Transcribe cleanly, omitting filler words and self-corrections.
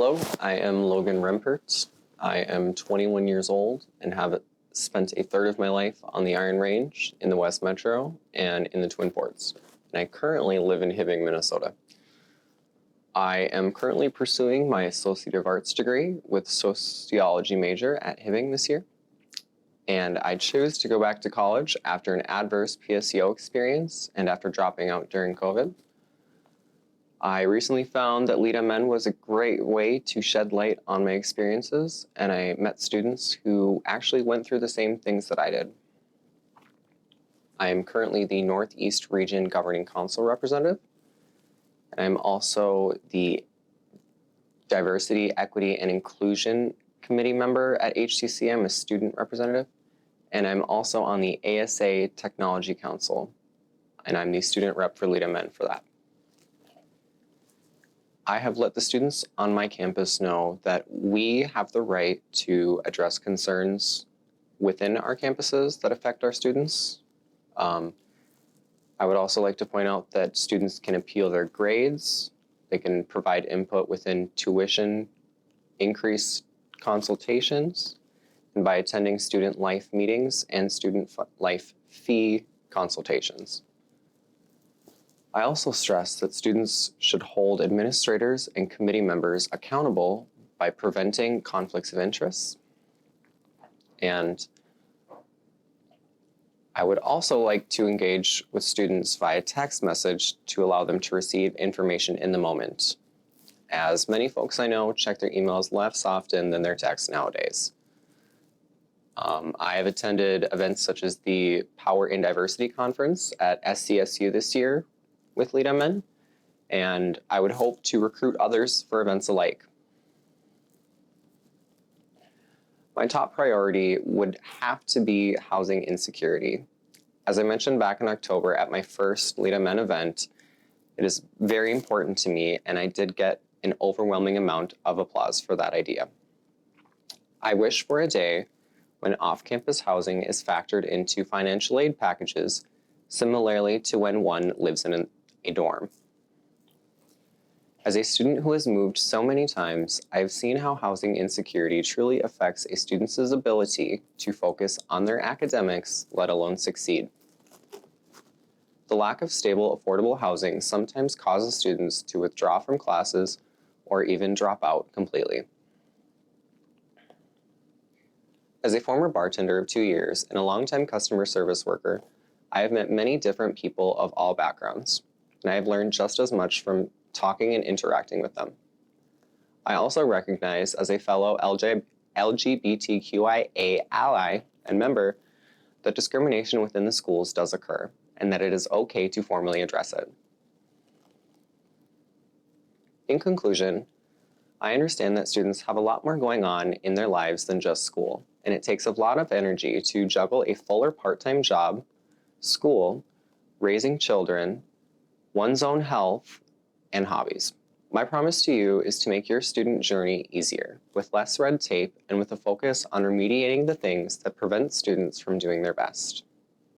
Hello, I am Logan Rempert. I am 21 years old and have spent a third of my life on the Iron Range in the West Metro and in the Twin Ports. And I currently live in Hibbing, Minnesota. I am currently pursuing my Associate of Arts degree with sociology major at Hibbing this year. And I chose to go back to college after an adverse PSEO experience and after dropping out during COVID. I recently found that LeadMN was a great way to shed light on my experiences, and I met students who actually went through the same things that I did. I am currently the Northeast Region Governing Council representative, and I'm also the Diversity, Equity, and Inclusion Committee member at HCC. I'm a student representative, and I'm also on the ASA Technology Council, and I'm the student rep for LeadMN for that. I have let the students on my campus know that we have the right to address concerns within our campuses that affect our students. I would also like to point out that students can appeal their grades. They can provide input within tuition increase consultations and by attending student life meetings and student life fee consultations. I also stress that students should hold administrators and committee members accountable by preventing conflicts of interest. And I would also like to engage with students via text message to allow them to receive information in the moment, as many folks I know check their emails less often than their texts nowadays. I have attended events such as the Power in Diversity Conference at SCSU this year with LeadMN, and I would hope to recruit others for events alike. My top priority would have to be housing insecurity. As I mentioned back in October at my first LeadMN event, it is very important to me, and I did get an overwhelming amount of applause for that idea. I wish for a day when off-campus housing is factored into financial aid packages, similarly to when one lives in a dorm. As a student who has moved so many times, I've seen how housing insecurity truly affects a student's ability to focus on their academics, let alone succeed. The lack of stable, affordable housing sometimes causes students to withdraw from classes or even drop out completely. As a former bartender of 2 years and a longtime customer service worker, I have met many different people of all backgrounds, and I have learned just as much from talking and interacting with them. I also recognize as a fellow LGBTQIA ally and member that discrimination within the schools does occur, and that it is okay to formally address it. In conclusion, I understand that students have a lot more going on in their lives than just school, and it takes a lot of energy to juggle a full or part-time job, school, raising children, one's own health, and hobbies. My promise to you is to make your student journey easier, with less red tape and with a focus on remediating the things that prevent students from doing their best.